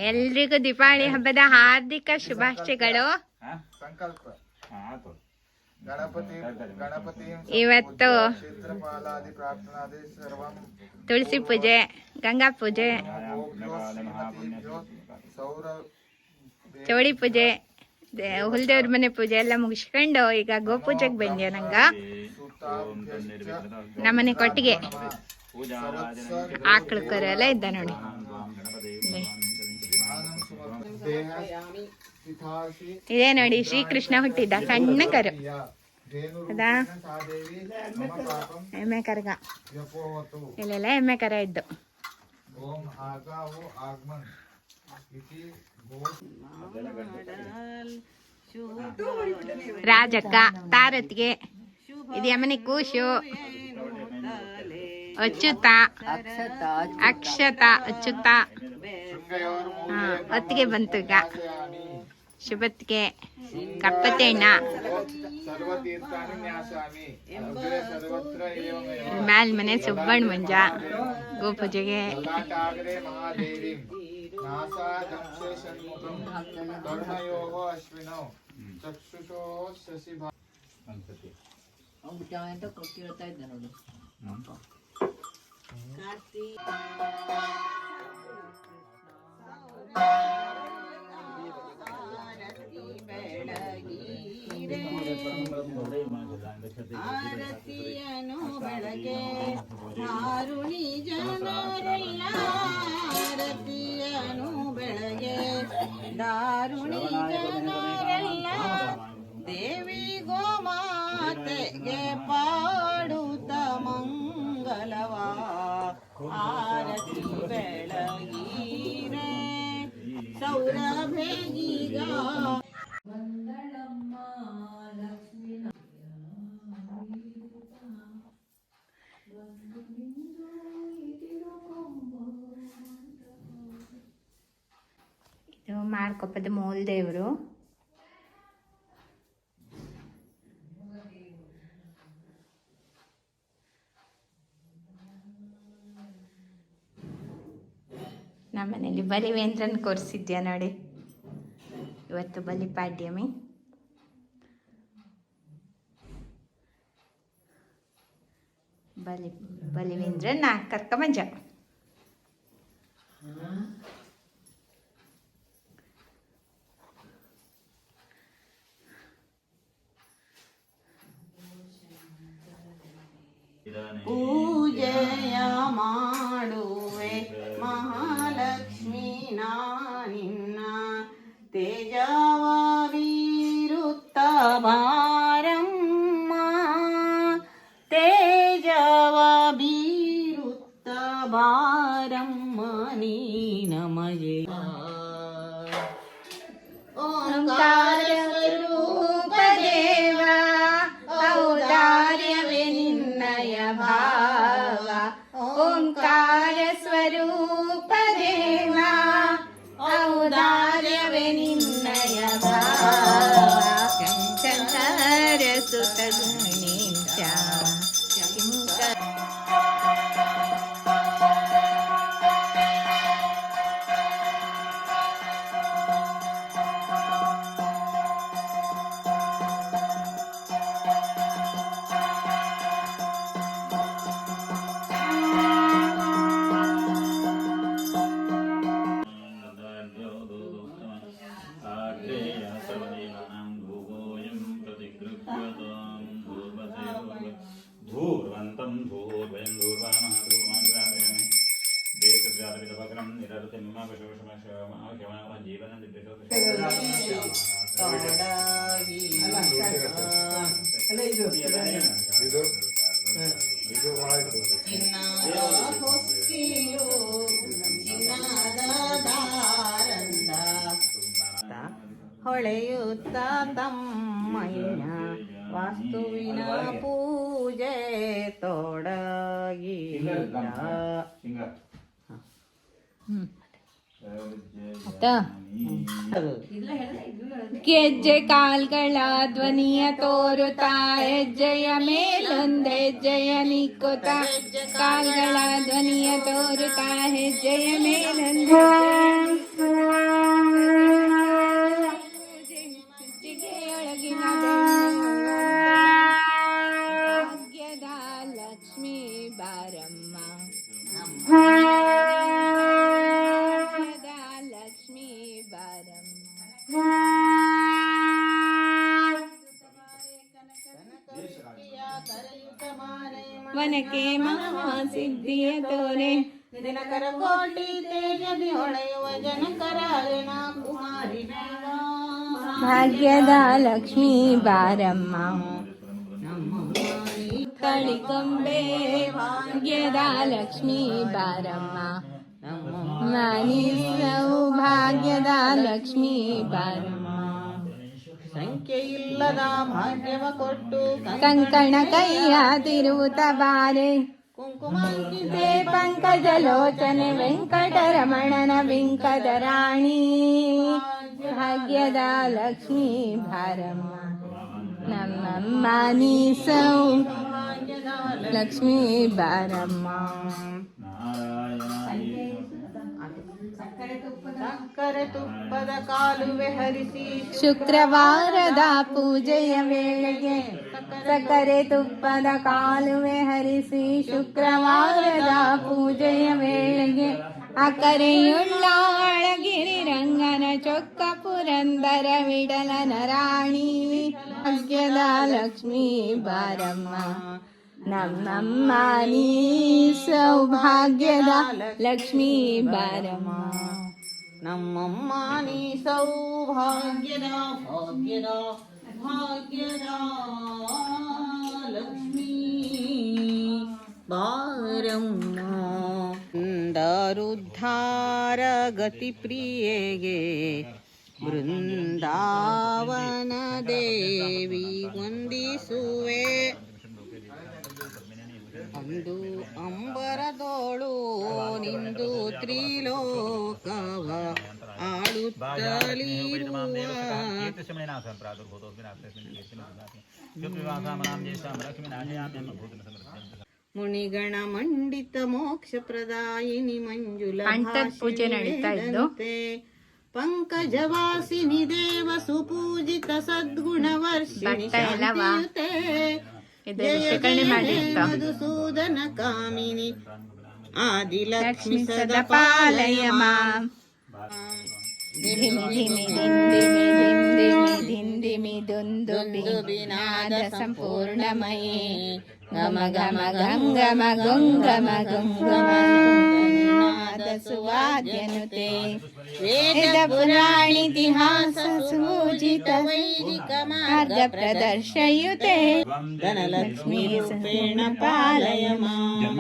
ಎಲ್ರಿಗೂ ದೀಪಾವಳಿ ಹಬ್ಬದ ಹಾರ್ದಿಕ ಶುಭಾಶಯಗಳು. ಇವತ್ತು ತುಳಸಿ ಪೂಜೆ, ಗಂಗಾ ಪೂಜೆ, ಚೌಡಿ ಪೂಜೆ, ಹುಲ್ದೇವ್ರ ಮನೆ ಪೂಜೆ ಎಲ್ಲ ಮುಗಿಸ್ಕೊಂಡು ಈಗ ಗೋಪೂಜೆಗೆ ಬಂದ್ಯ. ನಂಗ ನಮ್ಮನೆ ಕೊಟ್ಟಿಗೆ ಆಕಳು ಕರು ಎಲ್ಲ ಇದ್ದ ನೋಡಿ. ಇದೇ ನೋಡಿ ಶ್ರೀಕೃಷ್ಣ ಹುಟ್ಟಿದ್ದ ಸಣ್ಣ ಕರು ಅದಾ, ಎಮ್ಮೆ ಕರ್ಗ ಇಲ್ಲೆಲ್ಲ ಎಮ್ಮೆ ಕರ ಇದ್ದು. ರಾಜಕ್ಕ ತಾರತ್ಗೆ ಇದು ಯಮನಿ ಕೂಶು, ಅಚ್ಯುತ ಅಕ್ಷತ ಅಚ್ಯುತ ಹೊತ್ತಿಗೆ ಬಂತು. ಈಗ ಶುಭತ್ಗೆ ಕಪ್ಪತ್ತಣ್ಣ ಮ್ಯಾಲ್ ಮನೆ ಸುಬ್ಬಣ್ಣ ಮಂಜ ಗೋಪೂಜೆಗೆ. ಆರತಿಯನು ಬೆಳಗ್ಗೆ ಹಾರುಣಿ ಜನರೆಲ್ಲ, ಆರತಿಯನು ಬೆಳಗ್ಗೆ ದಾರುಣಿ ಜನರೆಲ್ಲ, ದೇವಿ ಗೋಮಾತೆಗೆ ಪಾಡುತ್ತ ಮಂಗಲವಾ, ಆರತಿ ಬೆಳಗೀರೆ ಸೌರಭೆಗೀಗ. ಇದು ಮಾರ್ಕೊಪ್ಪದ ಮೂಲ ದೇವರು. ನಮ್ಮನೇಲಿ ಬಲಿವೇಂದ್ರನ್ ಕೊರ್ಸಿದ್ಯಾ ನೋಡಿ. ಇವತ್ತು ಬಲಿಪಾಡ್ಯಮಿ. ಬಲಿವೇಂದ್ರನ್ ಕರ್ಕಮಂಜ. ಪೂಜೆಯ ಮಾಡುವೆ ಮಹಾಲಕ್ಷ್ಮೀ ನಿನ್ನ, ತೇಜವ ಬೀರುತ್ತ ಬಾರಮ್ಮ, ತೇಜವ ಬೀರುತ್ತ ಬಾರಮ್ಮ ನೀ ನಮಗೆ. ಓಂಕಾರ ಸ್ವರೂಪ ದೇವ ಔದಾರ್ಯವೇ ನಿನ್ನಯ ಭಾವ, ಓಂಕಾರ ಸ್ವರೂಪ ದೇವ ಔದಾರ್ಯವೇ ನಿನ್ನಯ ಭಾವ, ಶಂಕರ ಸುತ ಗಣೇಶ ಹೊಳೆಯುತ್ತ ತಮ್ಮಯ್ಯ ವಾಸ್ತುವಿನ ಪೂಜೆ ತೊಡಗಿದ. ಗೆಜ್ಜೆ ಕಾಲ್ಗಳ ಧ್ವನಿಯ ತೋರುತ್ತಾ ಹೆಜ್ಜೆಯ ಮೇಲೊಂದೆಜ್ಜೆಯ ನಿಕ್ಕುತ್ತ ಕಾಲ್ಗಳ ಧ್ವನಿಯ ತೋರುತ್ತಾ ಹೆಜ್ಜೆಯ ಮೇಲೊಂದೆಜ್ಜೆಯೊಳಗಿನ ಭಾಗ್ಯದ ಲಕ್ಷ್ಮೀ ಬಾರಮ್ಮ ಲಕ್ಷ್ಮೀ ಬಾರಮ್ಮ ವನಕ್ಕೆ ಮಹಾಸಿದ್ಧಿಯ ತೋರೆ ದಿನಕರ ಕೋಟಿ ತೇಜದಿ ಹೊಳೆಯುವ ಜನಕರ ಅರುಣ ಕುಮಾರಿ ಭಾಗ್ಯದ ಲಕ್ಷ್ಮೀ ಬಾರಮ್ಮ ಕಳಿಕೊಂಬೆ ಭಾಗ್ಯದ ಲಕ್ಷ್ಮೀ ಬಾರಮ್ಮ ಮನಿ ಸೌಭಾಗ್ಯದ ಲಕ್ಷ್ಮೀ ಬಾರಮ್ಮ ಸಂಖ್ಯೆ ಇಲ್ಲದ ಭಾಗ್ಯವ ಕೊಟ್ಟು ಕಂಕಣ ಕೈಯ ತಿರುವುತ ಬಾರೆ ಕುಂಕುಮಾಂಕಿತೆ ಪಂಕಜ ಲೋಚನೆ ವೆಂಕಟರಮಣನ ಬಿಂಕದ ರಾಣಿ ಭಾಗ್ಯದ ಲಕ್ಷ್ಮೀ ಬಾರಮ್ಮ ನಮ್ಮಮ್ಮ ನೀ ಲಕ್ಷ್ಮೀ ಬಾರಮ್ಮ ಸಕ್ಕರೆ ತುಪ್ಪದ ಕಾಲುವೆ ಹರಿಸಿ ಶುಕ್ರವಾರದ ಪೂಜೆಯ ವೇಳೆಗೆ ಸಕ್ಕರೆ ತುಪ್ಪದ ಕಾಲುವೆ ಹರಿಸಿ ಶುಕ್ರವಾರದ ಪೂಜೆಯ ವೇಳೆಗೆ ಅಕರೆಯುಳ್ಳ ಅಳಗಿರಿ ರಂಗನ ಚೊಕ್ಕ ಪುರಂದರ ವಿಡಲನ ರಾಣಿ ಭಾಗ್ಯದ ಲಕ್ಷ್ಮೀ ಬಾರಮ್ಮ ನಮ್ಮಮ್ಮ ನೀ ಸೌಭಾಗ್ಯದ ಲಕ್ಷ್ಮೀ ಬಾರಮ್ಮ ನಮ್ಮಮ್ಮ ನೀ ಸೌಭಾಗ್ಯದ ಭಾಗ್ಯದ ಭಾಗ್ಯದ ಲಕ್ಷ್ಮೀ ಬಾರಮ್ಮ ದಾರುದ್ಧಾರ ಗತಿ ಪ್ರಿಯೆಗೆ ಬೃಂದಾವನ ದೇವಿ ವಂದಿಸುವೆ ಅಂದು ಅಂಬರದೋಳು ನಿಂದು ತ್ರಿಲೋಕವ ಆಳುತ್ತಲಿರುವ ಮುನಿಗಣ ಮಂಡಿತ ಮೋಕ್ಷ ಪ್ರದಾಯಿನಿ ಮಂಜುಲ ಪೂಜೆ ನಡೀತಾ ಇದ್ದು ಪಂಕಜವಾಸಿನಿ ದೇವ ಸುಪೂಜಿತ ಸದ್ಗುಣ ವರ್ಷಿಣಿ ಶಾಂತಿಯುತೆ ಮಧುಸೂದನ ಕಾಮಿನಿ ಆದಿಲಕ್ಷ್ಮಿ ಸದಾ ಪಾಲಯ ಮಾಂ ಧಿಮಿ ಧಿಮಿ ದಿಂದಿಮಿ ದಿಂದಿಮಿ ದಿಂದಿಮಿ ದುಂದುಬಿ ಸಂಪೂರ್ಣಮಯೇ ಗಮ ಗಮ ಗಂಗಮ ಗುಂಗಮ ಗುಂಗಮ ನಾದ ಸುವಾದ್ಯನುತೆ ವೇದ ಪುರಾಣಿತಿಹಾಸ ಸೂಜಿತ ವೈದಿಕ ಮಾರ್ಗ ಪ್ರದರ್ಶಯುತೆ ಧನಲಕ್ಷ್ಮೀ ರೂಪೇಣ ಪಾಲಯ ಮಾಂ